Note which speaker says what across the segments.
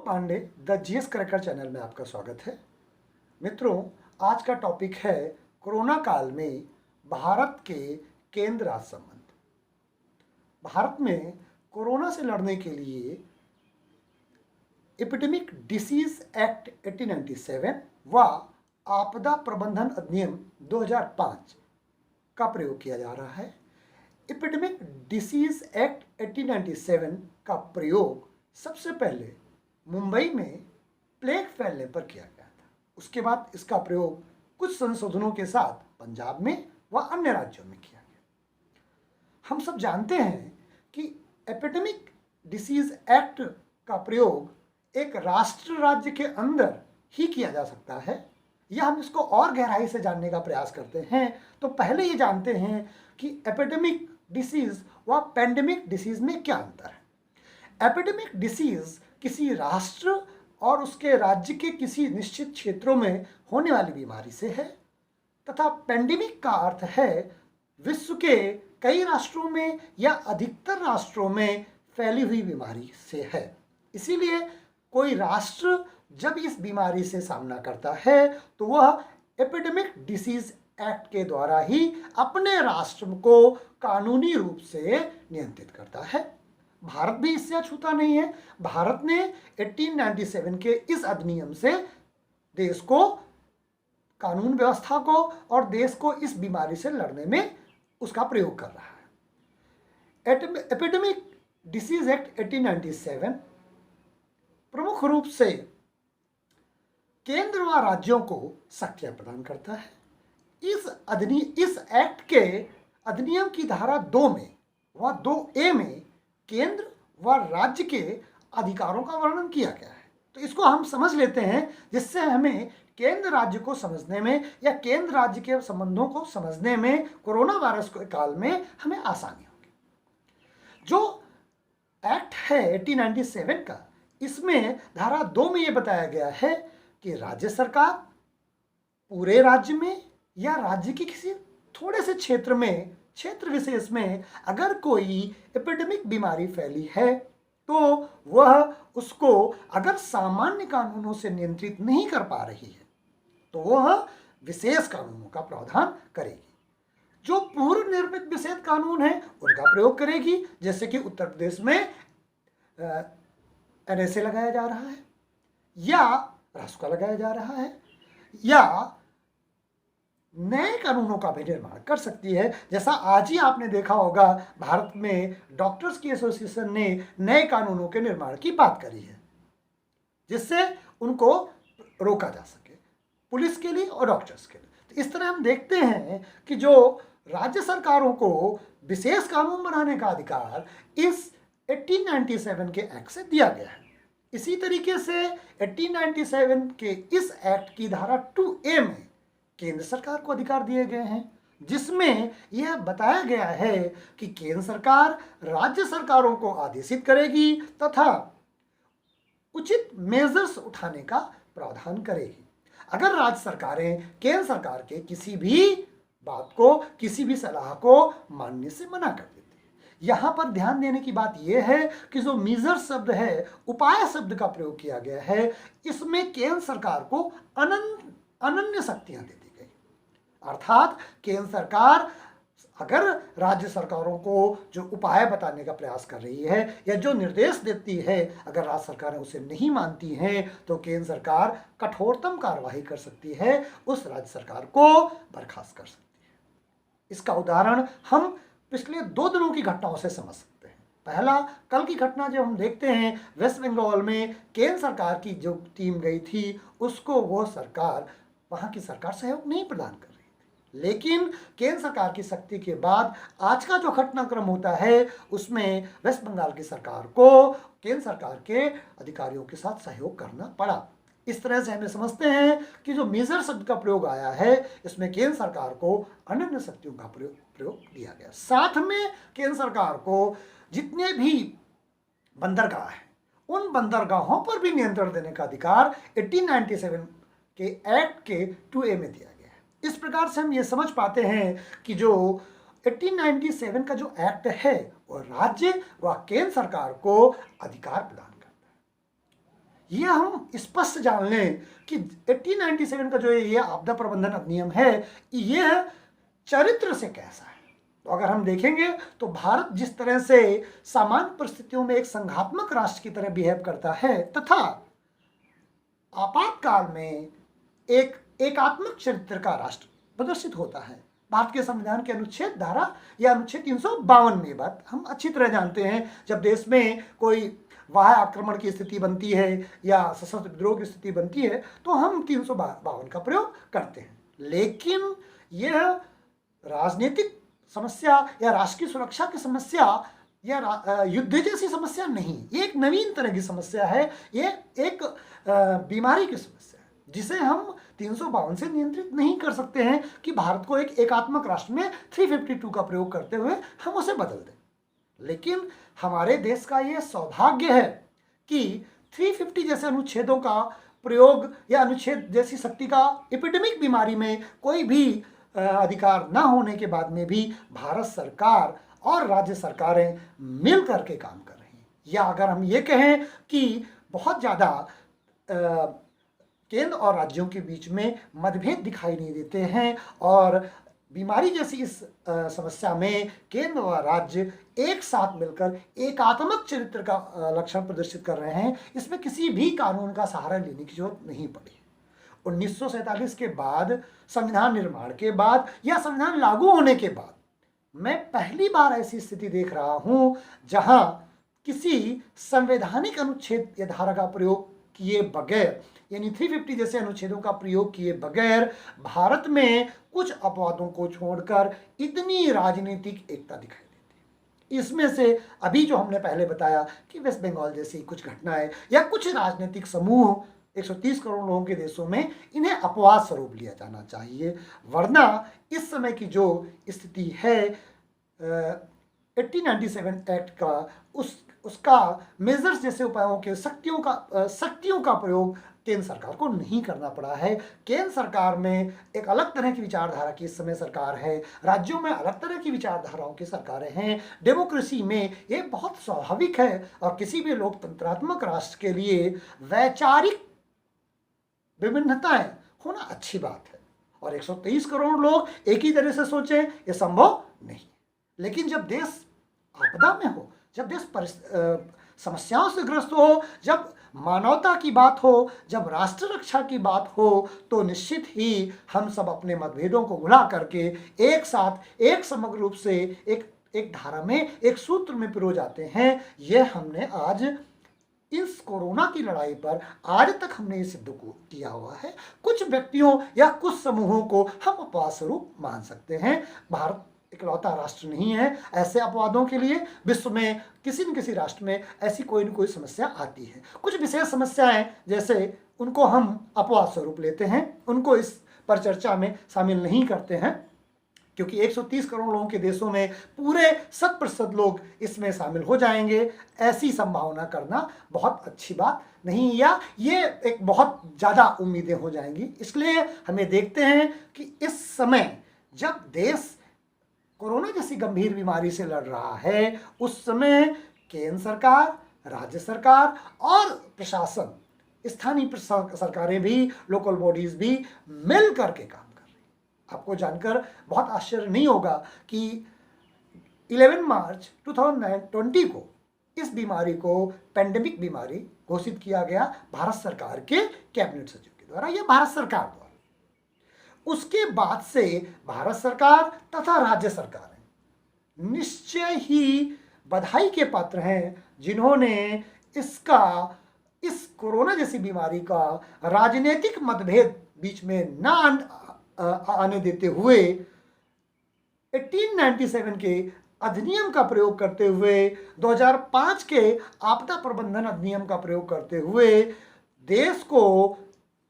Speaker 1: Pandey the GS character channel में आपका स्वागत है। मित्रों, आज का टॉपिक है कोरोना काल में भारत के केंद्र राज्य संबंध। भारत में कोरोना से लड़ने के लिए एपिडेमिक डिसीज एक्ट 1897 व आपदा प्रबंधन अधिनियम 2005 का प्रयोग किया जा रहा है। एपिडेमिक डिसीज एक्ट 1897 का प्रयोग सबसे पहले मुंबई में प्लेग फैलने पर किया गया था। उसके बाद इसका प्रयोग कुछ संशोधनों के साथ पंजाब में व अन्य राज्यों में किया गया। हम सब जानते हैं कि एपिडेमिक डिसीज एक्ट का प्रयोग एक राष्ट्र राज्य के अंदर ही किया जा सकता है, या हम इसको और गहराई से जानने का प्रयास करते हैं तो पहले ये जानते हैं कि एपिडेमिक डिसीज व पेंडेमिक डिसीज में क्या अंतर है। एपिडेमिक डिसीज किसी राष्ट्र और उसके राज्य के किसी निश्चित क्षेत्रों में होने वाली बीमारी से है, तथा पेंडेमिक का अर्थ है विश्व के कई राष्ट्रों में या अधिकतर राष्ट्रों में फैली हुई बीमारी से है। इसीलिए कोई राष्ट्र जब इस बीमारी से सामना करता है तो वह एपिडेमिक डिसीज एक्ट के द्वारा ही अपने राष्ट्र को कानूनी रूप से नियंत्रित करता है। भारत भी इससे अछूता नहीं है। भारत ने 1897 के इस अधिनियम से देश को, कानून व्यवस्था को और देश को इस बीमारी से लड़ने में उसका प्रयोग कर रहा है। एपिडेमिक डिसीज एक्ट 1897 प्रमुख रूप से केंद्र व राज्यों को शक्तियां प्रदान करता है। इस एक्ट के अधिनियम की धारा 2 में व 2A में केंद्र व राज्य के अधिकारों का वर्णन किया गया है। तो इसको हम समझ लेते हैं, जिससे हमें केंद्र राज्य को समझने में या केंद्र राज्य के संबंधों को समझने में कोरोना वायरस के काल में हमें आसानी होगी। जो एक्ट है 1897 का, इसमें धारा 2 में यह बताया गया है कि राज्य सरकार पूरे राज्य में या राज्य के किसी थोड़े से क्षेत्र विशेष में अगर कोई एपिडेमिक बीमारी फैली है तो वह उसको अगर सामान्य कानूनों से नियंत्रित नहीं कर पा रही है तो वह विशेष कानूनों का प्रावधान करेगी। जो पूर्व निर्मित विशेष कानून है उनका प्रयोग करेगी, जैसे कि उत्तर प्रदेश में NSA लगाया जा रहा है या रासुका लगाया जा रहा है, या नए कानूनों का भी निर्माण कर सकती है। जैसा आज ही आपने देखा होगा, भारत में डॉक्टर्स की एसोसिएशन ने नए कानूनों के निर्माण की बात करी है, जिससे उनको रोका जा सके, पुलिस के लिए और डॉक्टर्स के लिए। तो इस तरह हम देखते हैं कि जो राज्य सरकारों को विशेष कानून बनाने का अधिकार इस 1897 के एक्ट से दिया गया है। इसी तरीके से 1897 के इस एक्ट की धारा 2A में केंद्र सरकार को अधिकार दिए गए हैं, जिसमें यह बताया गया है कि केंद्र सरकार राज्य सरकारों को आदेशित करेगी तथा उचित मेजर्स उठाने का प्रावधान करेगी अगर राज्य सरकारें केंद्र सरकार के किसी भी बात को, किसी भी सलाह को मानने से मना कर देती है। यहाँ पर ध्यान देने की बात यह है कि जो मेजर शब्द है, उपाय शब्द का प्रयोग किया गया है, इसमें केंद्र सरकार को अनन्य शक्तियां दे दी गई। अर्थात केंद्र सरकार अगर राज्य सरकारों को जो उपाय बताने का प्रयास कर रही है या जो निर्देश देती है, अगर राज्य सरकारें उसे नहीं मानती हैं तो केंद्र सरकार कठोरतम कार्रवाई कर सकती है, उस राज्य सरकार को बर्खास्त कर सकती है। इसका उदाहरण हम पिछले 2 दिनों की घटनाओं से समझ सकते हैं। पहला, कल की घटना जब हम देखते हैं, वेस्ट बंगाल में केंद्र सरकार की जो टीम गई थी उसको वो सरकार, वहाँ की सरकार सहयोग नहीं प्रदान कर रही थी, लेकिन केंद्र सरकार की शक्ति के बाद आज का जो घटनाक्रम होता है उसमें वेस्ट बंगाल की सरकार को केंद्र सरकार के अधिकारियों के साथ सहयोग करना पड़ा। इस तरह से हमें समझते हैं कि जो मेजर शब्द का प्रयोग आया है इसमें केंद्र सरकार को अनन्य शक्तियों का प्रयोग दिया गया। साथ में केंद्र सरकार को जितने भी बंदरगाह हैं उन बंदरगाहों पर भी नियंत्रण देने का अधिकार 1897 के एक्ट के 2A में दिया गया है। इस प्रकार से हम ये समझ पाते हैं कि जो 1897 का जो एक्ट है वह राज्य व केंद्र सरकार को अधिकार प्रदान करता है। ये हम स्पष्ट जान लें कि 1897 का जो ये आपदा प्रबंधन अधिनियम है, यह चरित्र से कैसा है। तो अगर हम देखेंगे तो भारत जिस तरह से सामान्य परिस्थितियों में एक संघात्मक राष्ट्र की तरह बिहेव करता है तथा आपातकाल में एक एकात्मक चरित्र का राष्ट्र प्रदर्शित होता है। भारत के संविधान के अनुच्छेद धारा या अनुच्छेद 352 में बात हम अच्छी तरह जानते हैं, जब देश में कोई वाह्य आक्रमण की स्थिति बनती है या सशस्त्र विद्रोह की स्थिति बनती है तो हम 352 का प्रयोग करते हैं। लेकिन यह राजनीतिक समस्या या राष्ट्र की सुरक्षा की समस्या या युद्ध जैसी समस्या नहीं, ये एक नवीन तरह की समस्या है। ये एक बीमारी की समस्या है जिसे हम 352 से नियंत्रित नहीं कर सकते हैं कि भारत को एक एकात्मक राष्ट्र में 352 का प्रयोग करते हुए हम उसे बदल दें। लेकिन हमारे देश का ये सौभाग्य है कि 350 जैसे अनुच्छेदों का प्रयोग या अनुच्छेद जैसी शक्ति का एपिडेमिक बीमारी में कोई भी अधिकार न होने के बाद में भी भारत सरकार और राज्य सरकारें मिल करके काम कर रही हैं। या अगर हम ये कहें कि बहुत ज़्यादा केंद्र और राज्यों के बीच में मतभेद दिखाई नहीं देते हैं और बीमारी जैसी इस समस्या में केंद्र और राज्य एक साथ मिलकर एकात्मक चरित्र का लक्षण प्रदर्शित कर रहे हैं, इसमें किसी भी कानून का सहारा लेने की जरूरत नहीं पड़ी। 1947 के बाद, संविधान निर्माण के बाद या संविधान लागू होने के बाद मैं पहली बार ऐसी स्थिति देख रहा हूं जहां किसी संवैधानिक अनुच्छेद या धारा का प्रयोग किए बगैर, यानी 350 जैसे अनुच्छेदों का प्रयोग किए बगैर भारत में कुछ अपवादों को छोड़कर इतनी राजनीतिक एकता दिखाई देती है। इसमें से अभी जो हमने पहले बताया कि वेस्ट बंगाल जैसी कुछ घटनाएं या कुछ राजनीतिक समूह 130 करोड़ लोगों के देशों में, इन्हें अपवाद स्वरूप लिया जाना चाहिए। वरना इस समय की जो स्थिति है 1897 एक्ट का उसका मेजर्स जैसे उपायों के शक्तियों का प्रयोग केंद्र सरकार को नहीं करना पड़ा है। केंद्र सरकार में एक अलग तरह की विचारधारा की इस समय सरकार है, राज्यों में अलग तरह की विचारधाराओं की सरकारें हैं। डेमोक्रेसी में ये बहुत स्वाभाविक है और किसी भी लोकतंत्रात्मक राष्ट्र के लिए वैचारिक विभिन्नताएं होना अच्छी बात है। और 123 करोड़ लोग एक ही तरह से सोचें ये संभव नहीं। लेकिन जब देश आपदा में हो, जब देश समस्याओं से ग्रस्त हो, जब मानवता की बात हो, जब राष्ट्र रक्षा की बात हो, तो निश्चित ही हम सब अपने मतभेदों को भुला करके एक साथ एक समग्र रूप से एक धारा में, एक सूत्र में पिरो जाते हैं। यह हमने आज इस कोरोना की लड़ाई पर आज तक हमने ये सिद्ध किया हुआ है। कुछ व्यक्तियों या कुछ समूहों को हम अपवाद स्वरूप मान सकते हैं। भारत इकलौता राष्ट्र नहीं है। ऐसे अपवादों के लिए विश्व में किसी न किसी राष्ट्र में ऐसी कोई न कोई समस्या आती है। कुछ विशेष समस्याएं जैसे उनको हम अपवाद स्वरूप लेते हैं, उनको इस पर चर्चा में शामिल नहीं करते हैं, क्योंकि 130 करोड़ लोगों के देशों में पूरे 100% लोग इसमें शामिल हो जाएंगे। ऐसी संभावना करना बहुत अच्छी बात नहीं, या ये एक बहुत ज़्यादा उम्मीदें हो जाएंगी। इसलिए हमें देखते हैं कि इस समय जब देश कोरोना जैसी गंभीर बीमारी से लड़ रहा है, उस समय केंद्र सरकार, राज्य सरकार और प्रशासन, स्थानीय सरकारें भी, लोकल बॉडीज भी मिल करके काम कर रही हैं। आपको जानकर बहुत आश्चर्य नहीं होगा कि 11 मार्च 2020 को इस बीमारी को पेंडेमिक बीमारी घोषित किया गया भारत सरकार के कैबिनेट सचिव के द्वारा या भारत सरकार द्वारा। उसके बाद से भारत सरकार तथा राज्य सरकारें निश्चय ही बधाई के पात्र हैं, जिन्होंने इस कोरोना जैसी बीमारी का राजनीतिक मतभेद बीच में न आने देते हुए 1897 के अधिनियम का प्रयोग करते हुए, 2005 के आपदा प्रबंधन अधिनियम का प्रयोग करते हुए देश को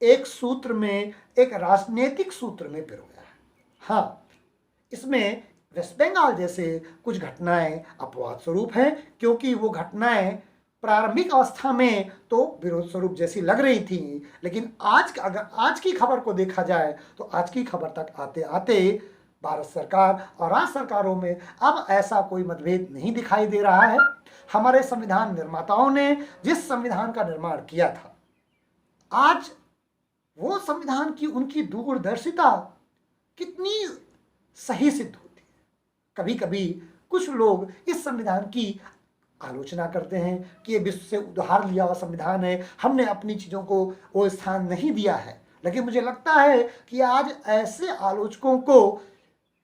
Speaker 1: एक सूत्र में, एक राजनीतिक सूत्र में पिरोया है। हाँ, इसमें वेस्ट बंगाल जैसे कुछ घटनाएं अपवाद स्वरूप हैं, क्योंकि वो घटनाएं प्रारंभिक अवस्था में तो विरोध स्वरूप जैसी लग रही थी, लेकिन अगर आज की खबर को देखा जाए तो आज की खबर तक आते आते भारत सरकार और राज्य सरकारों में अब ऐसा कोई मतभेद नहीं दिखाई दे रहा है। हमारे संविधान निर्माताओं ने जिस संविधान का निर्माण किया था आज वो संविधान की उनकी दूरदर्शिता कितनी सही सिद्ध होती है। कभी कभी कुछ लोग इस संविधान की आलोचना करते हैं कि ये विश्व से उधार लिया हुआ संविधान है, हमने अपनी चीज़ों को वो स्थान नहीं दिया है। लेकिन मुझे लगता है कि आज ऐसे आलोचकों को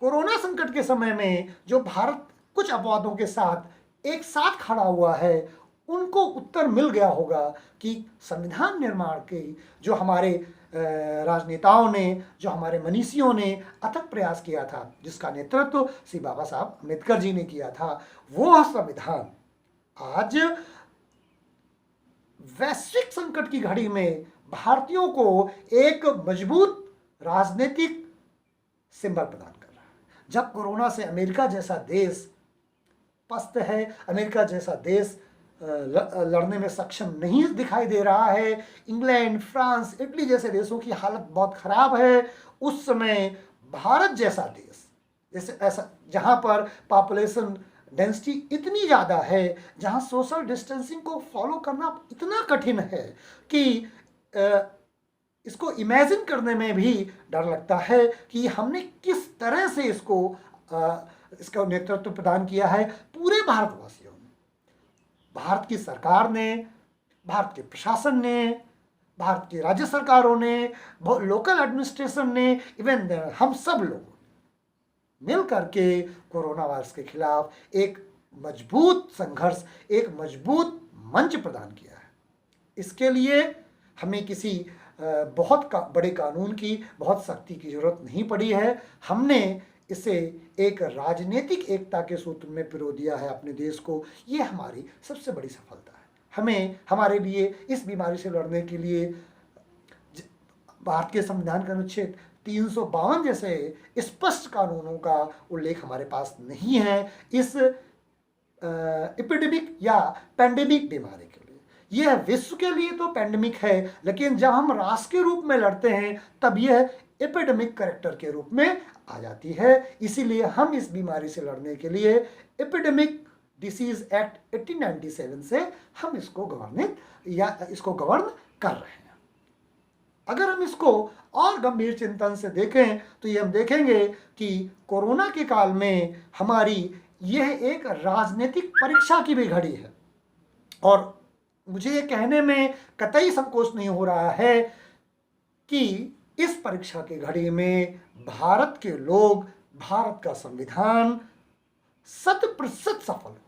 Speaker 1: कोरोना संकट के समय में जो भारत कुछ अपवादों के साथ एक साथ खड़ा हुआ है, उनको उत्तर मिल गया होगा कि संविधान निर्माण के जो हमारे राजनेताओं ने, जो हमारे मनीषियों ने अथक प्रयास किया था, जिसका नेतृत्व श्री बाबा साहब अम्बेडकर जी ने किया था, वो संविधान आज वैश्विक संकट की घड़ी में भारतीयों को एक मजबूत राजनीतिक सिंबल प्रदान कर रहा है। जब कोरोना से अमेरिका जैसा देश पस्त है, अमेरिका जैसा देश लड़ने में सक्षम नहीं दिखाई दे रहा है, इंग्लैंड, फ्रांस, इटली जैसे देशों की हालत बहुत खराब है, उस समय भारत जैसा देश, जैसे ऐसा जहाँ पर पॉपुलेशन डेंसिटी इतनी ज़्यादा है, जहाँ सोशल डिस्टेंसिंग को फॉलो करना इतना कठिन है कि इसको इमेजिन करने में भी डर लगता है कि हमने किस तरह से इसका नेतृत्व प्रदान किया है पूरे भारतवासियों ने। भारत की सरकार ने, भारत के प्रशासन ने, भारत की राज्य सरकारों ने, लोकल एडमिनिस्ट्रेशन ने, इवन हम सब लोग मिल करके कोरोना वायरस के खिलाफ एक मजबूत संघर्ष, एक मजबूत मंच प्रदान किया है। इसके लिए हमें किसी बहुत बड़े कानून की, बहुत सख्ती की जरूरत नहीं पड़ी है। हमने इसे एक राजनीतिक एकता के सूत्र में पिरो दिया है अपने देश को। ये हमारी सबसे बड़ी सफलता है। हमें, हमारे लिए इस बीमारी से लड़ने के लिए भारत के संविधान का अनुच्छेद 352 जैसे स्पष्ट कानूनों का उल्लेख हमारे पास नहीं है इस एपिडेमिक या पैंडेमिक बीमारी के लिए। यह विश्व के लिए तो पैंडेमिक है, लेकिन जब हम राष्ट्र के रूप में लड़ते हैं तब यह एपिडेमिक कैरेक्टर के रूप में आ जाती है। इसीलिए हम इस बीमारी से लड़ने के लिए एपिडेमिक डिसीज एक्ट 1897 से हम इसको गवर्न कर रहे हैं। अगर हम इसको और गंभीर चिंतन से देखें तो ये हम देखेंगे कि कोरोना के काल में हमारी यह एक राजनीतिक परीक्षा की भी घड़ी है। और मुझे ये कहने में कतई संकोच नहीं हो रहा है कि इस परीक्षा की घड़ी में भारत के लोग, भारत का संविधान 100% सफल हुआ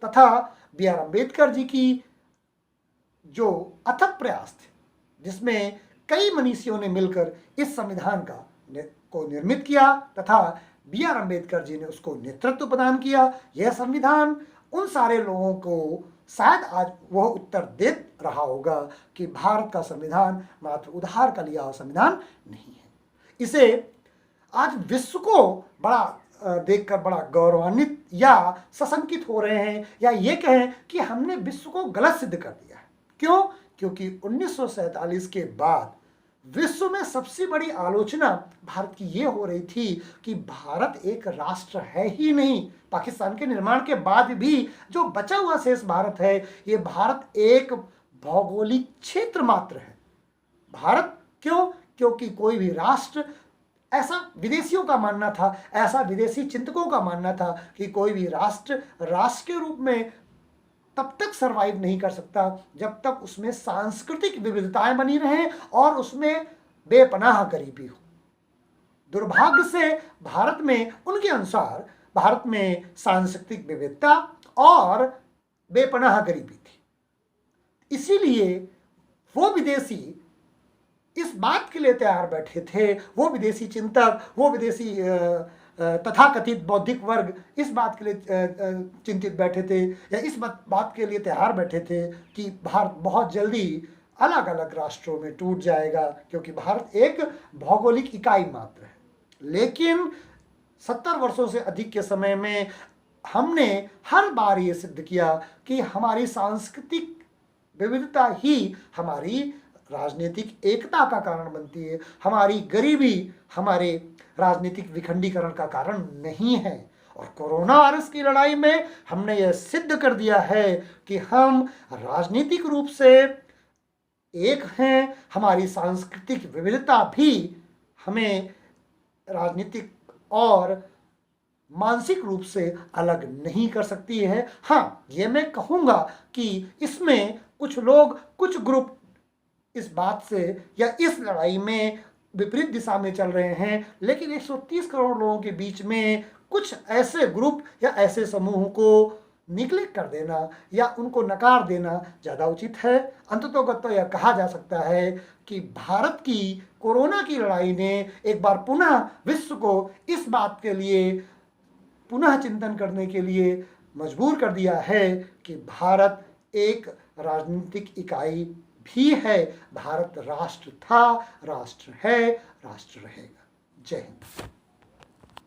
Speaker 1: तथा B.R. अम्बेडकर जी की जो अथक प्रयास थे, जिसमें कई मनीषियों ने मिलकर इस संविधान को निर्मित किया तथा B.R. अम्बेडकर जी ने उसको नेतृत्व प्रदान किया, यह संविधान उन सारे लोगों को शायद आज वह उत्तर दे रहा होगा कि भारत का संविधान मात्र उधार का लिया हुआ संविधान नहीं है। इसे आज विश्व को देखकर बड़ा गौरवान्वित या सशंकित हो रहे हैं, या ये कहें कि हमने विश्व को गलत सिद्ध कर दिया है। क्यों? क्योंकि 1947 के बाद विश्व में सबसे बड़ी आलोचना भारत की ये हो रही थी कि भारत एक राष्ट्र है ही नहीं। पाकिस्तान के निर्माण के बाद भी जो बचा हुआ शेष भारत है, ये भारत एक भौगोलिक क्षेत्र मात्र है। भारत क्यों? क्योंकि कोई भी राष्ट्र, ऐसा विदेशियों का मानना था, ऐसा विदेशी चिंतकों का मानना था कि कोई भी राष्ट्र के रूप में तब तक सरवाइव नहीं कर सकता जब तक उसमें सांस्कृतिक विविधताएं बनी रहें और उसमें बेपनाह गरीबी हो। दुर्भाग्य से भारत में, उनके अनुसार भारत में सांस्कृतिक विविधता और बेपनाह गरीबी थी। इसीलिए वो विदेशी इस बात के लिए तैयार बैठे थे, वो विदेशी चिंतक, वो विदेशी तथाकथित बौद्धिक वर्ग इस बात के लिए चिंतित बैठे थे, या इस बात के लिए तैयार बैठे थे कि भारत बहुत जल्दी अलग अलग राष्ट्रों में टूट जाएगा, क्योंकि भारत एक भौगोलिक इकाई मात्र है। लेकिन 70 वर्षों से अधिक के समय में हमने हर बार ये सिद्ध किया कि हमारी सांस्कृतिक विविधता ही हमारी राजनीतिक एकता का कारण बनती है। हमारी गरीबी हमारे राजनीतिक विखंडीकरण का कारण नहीं है। और कोरोना वायरस की लड़ाई में हमने यह सिद्ध कर दिया है कि हम राजनीतिक रूप से एक हैं, हमारी सांस्कृतिक विविधता भी हमें राजनीतिक और मानसिक रूप से अलग नहीं कर सकती है। हाँ, ये मैं कहूँगा कि इसमें कुछ लोग, कुछ ग्रुप इस बात से या इस लड़ाई में विपरीत दिशा में चल रहे हैं, लेकिन 130 करोड़ लोगों के बीच में कुछ ऐसे ग्रुप या ऐसे समूह को निग्लेक्ट कर देना या उनको नकार देना ज़्यादा उचित है। अंततोगत्वा यह कहा जा सकता है कि भारत की कोरोना की लड़ाई ने एक बार पुनः विश्व को इस बात के लिए पुनः चिंतन करने के लिए मजबूर कर दिया है कि भारत एक राजनीतिक इकाई भी है। भारत राष्ट्र था, राष्ट्र है, राष्ट्र रहेगा। जय हिंद।